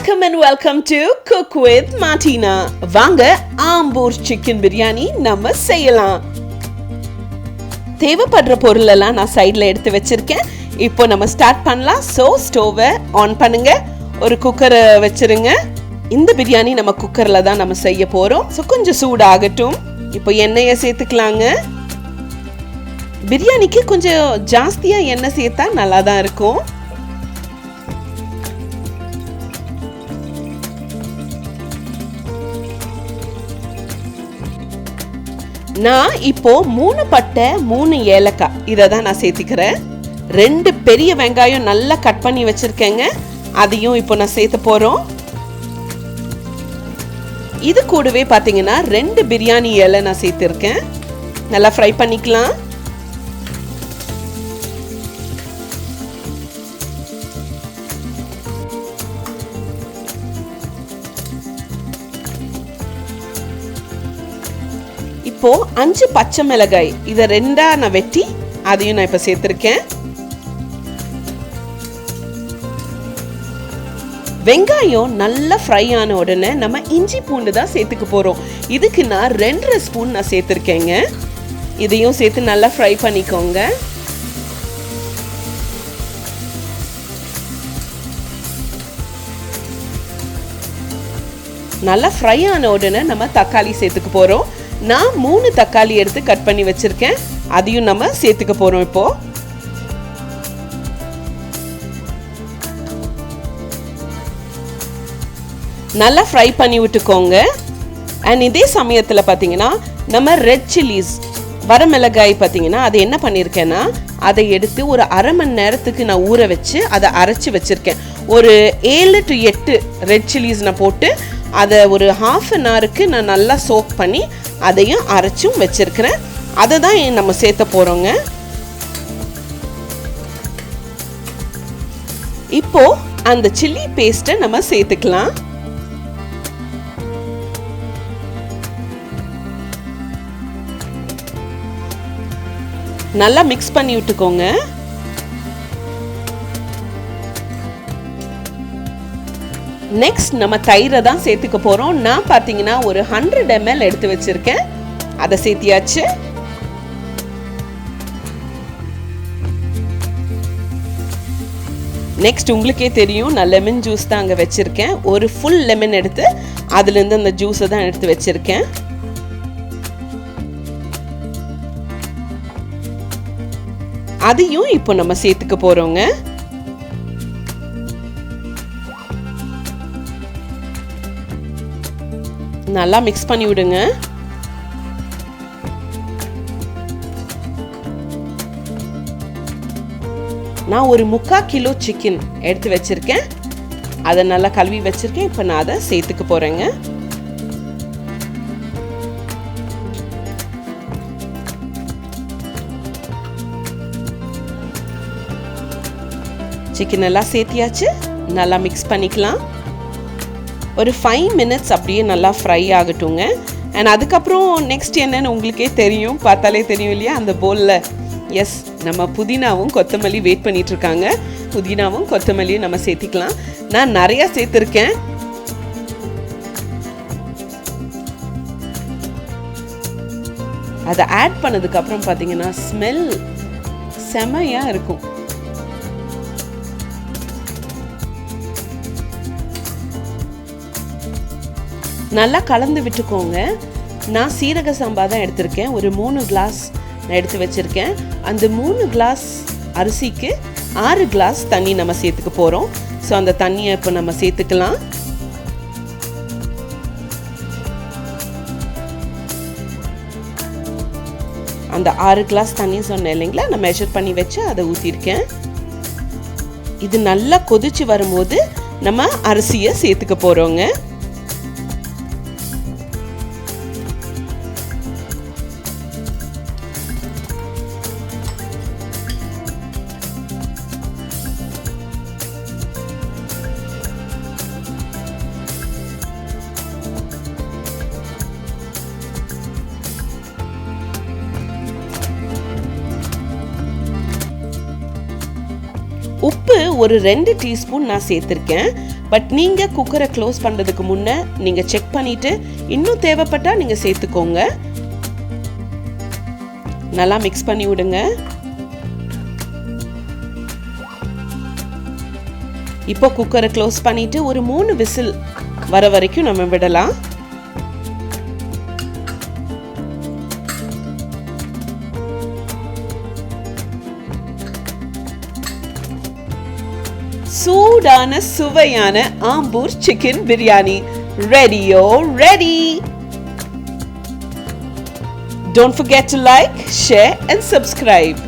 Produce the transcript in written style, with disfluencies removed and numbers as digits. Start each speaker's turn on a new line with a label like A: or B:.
A: Welcome and welcome to Cook with Martina. வாங்க Ambur chicken biryani நம்ம செய்யலாம். தேவைப்படுற பொருள் எல்லாம் நான் சைடுல எடுத்து வச்சிருக்கேன். இப்போ நம்ம ஸ்டார்ட் பண்ணலாம். ஸ்டோவை ஆன் பண்ணுங்க. ஒரு குக்கரை வச்சிருங்க. இந்த பிரியாணி நம்ம குக்கர்ல தான் நம்ம செய்ய போறோம். கொஞ்சம் சூடாகட்டும். இப்போ எண்ணெயை சேர்த்துக்கலாங்க. பிரியாணிக்கு கொஞ்சம் ஜாஸ்தியா எண்ணெய் சேர்த்தா நல்லா தான் இருக்கும். நான் இப்போ 3 பட்டை 3 ஏலக்காய் இதை தான் நான் சேர்த்துக்கிறேன். 2 பெரிய வெங்காயம் நல்லா கட் பண்ணி வச்சிருக்கேங்க. அதையும் இப்போ நான் சேர்த்து போறோம். இது கூடவே பார்த்தீங்கன்னா 2 பிரியாணி இலை நான் சேர்த்திருக்கேன். நல்லா ஃப்ரை பண்ணிக்கலாம். இப்போ 5 பச்சை மிளகாய் இதை 2ஆ நான் வெட்டி அதையும் நான் இப்ப சேர்த்திருக்கேன். வெங்காயம் நல்லா ஃப்ரை ஆன உடனே நம்ம இஞ்சி பூண்டு தான் சேர்த்துக்க போறோம். இதுக்கு நான் 2.5 ஸ்பூன் நான் சேர்த்திருக்கேங்க. இதையும் சேர்த்து நல்லா ஃப்ரை பண்ணிக்கோங்க. நல்லா ஃப்ரை ஆன உடனே நம்ம தக்காளி சேர்த்துக்க போறோம். நான் 3 தக்காளி எடுத்து கட் பண்ணி வச்சிருக்கேன். அதையும் நம்ம சேர்த்துக்க போறோம். இப்போ நல்லா ஃப்ரை பண்ணி விட்டுக்கோங்க. அண்ட் இதே சமயத்துல பாத்தீங்கன்னா நம்ம ரெட் சில்லிஸ் வரமிளகாய் பாத்தீங்கன்னா அது என்ன பண்ணிருக்கேன்னா அதை எடுத்து ஒரு அரை மணி நேரத்துக்கு நான் ஊற வச்சு அதை அரைச்சு வச்சிருக்கேன். ஒரு 7 to 8 ரெட் சில்லிஸ் நான் போட்டு அதை ஒரு ½ an hourக்கு நான் நல்லா சோக் பண்ணி அதையும் அரைச்சும் வச்சிருக்கிறேன். அதை தான் நம்ம சேர்த்த போறோங்க. இப்போ அந்த சில்லி பேஸ்ட்டை நம்ம சேர்த்துக்கலாம். நல்லா மிக்ஸ் பண்ணி விட்டுக்கோங்க. நெக்ஸ்ட் நம்ம தயிரை தான் சேர்த்துக்க போறோம். நான் பார்த்தீங்கன்னா ஒரு 100 ml எடுத்து வச்சிருக்கேன். அதை சேர்த்தியாச்சு. நெக்ஸ்ட் உங்களுக்கே தெரியும் நான் லெமன் ஜூஸ் தான் அங்கே வச்சிருக்கேன். ஒரு ஃபுல் லெமன் எடுத்து அதுலேருந்து அந்த ஜூஸை தான் எடுத்து வச்சிருக்கேன். அதையும் இப்போ நம்ம சேர்த்துக்க போறோங்க. நல்லா மிக்ஸ் பண்ணி விடுங்க. நான் ஒரு 3/4 கிலோ சிக்கன் எடுத்து வச்சிருக்கேன். அதை நல்லா கழுவி வச்சிருக்கேன். இப்போ நான் அதை சேர்த்துக்க போறேங்க. சிக்கன் எல்லாம் சேர்த்தியாச்சு. நல்லா மிக்ஸ் பண்ணிக்கலாம். ஒரு 5 minutes அப்படியே நல்லா ஃப்ரை ஆகட்டுங்க. அண்ட் அதுக்கப்புறம் நெக்ஸ்ட் என்னன்னு உங்களுக்கே தெரியும், பார்த்தாலே தெரியும் இல்லையா அந்த போலில். எஸ், நம்ம புதினாவும் கொத்தமல்லி வெயிட் பண்ணிட்டு இருக்காங்க. புதினாவும் கொத்தமல்லியும் நம்ம சேர்த்திக்கலாம். நான் நிறைய சேர்த்துருக்கேன். அதை ஆட் பண்ணதுக்கு அப்புறம் பார்த்தீங்கன்னா ஸ்மெல் செமையா இருக்கும். நல்லா கலந்து விட்டுக்கோங்க. நான் சீரக சம்பா தான் எடுத்திருக்கேன். ஒரு 3 கிளாஸ் நான் எடுத்து வச்சிருக்கேன். அந்த 3 கிளாஸ் அரிசிக்கு 6 கிளாஸ் தண்ணி நம்ம சேர்த்துக்க போறோம். ஸோ அந்த தண்ணியை இப்போ நம்ம சேர்த்துக்கலாம். அந்த 6 கிளாஸ் தண்ணி சொன்னேன் இல்லைங்களா, நான் மெஷர் பண்ணி வச்சு அதை ஊற்றிருக்கேன். இது நல்லா கொதிச்சு வரும்போது நம்ம அரிசியை சேர்த்துக்க போறோங்க. உப்பு ஒரு 2 டீஸ்பூன் நான் சேர்த்துருக்கேன். பட் நீங்கள் குக்கரை க்ளோஸ் பண்ணுறதுக்கு முன்னே நீங்கள் செக் பண்ணிவிட்டு இன்னும் தேவைப்பட்டால் நீங்கள் சேர்த்துக்கோங்க. நல்லா மிக்ஸ் பண்ணி விடுங்க. இப்போ குக்கரை க்ளோஸ் பண்ணிட்டு ஒரு 3 விசில் வர வரைக்கும் நம்ம விடலாம். சூடான சுவையான Ambur chicken biryani ready. Don't forget to like, share and subscribe.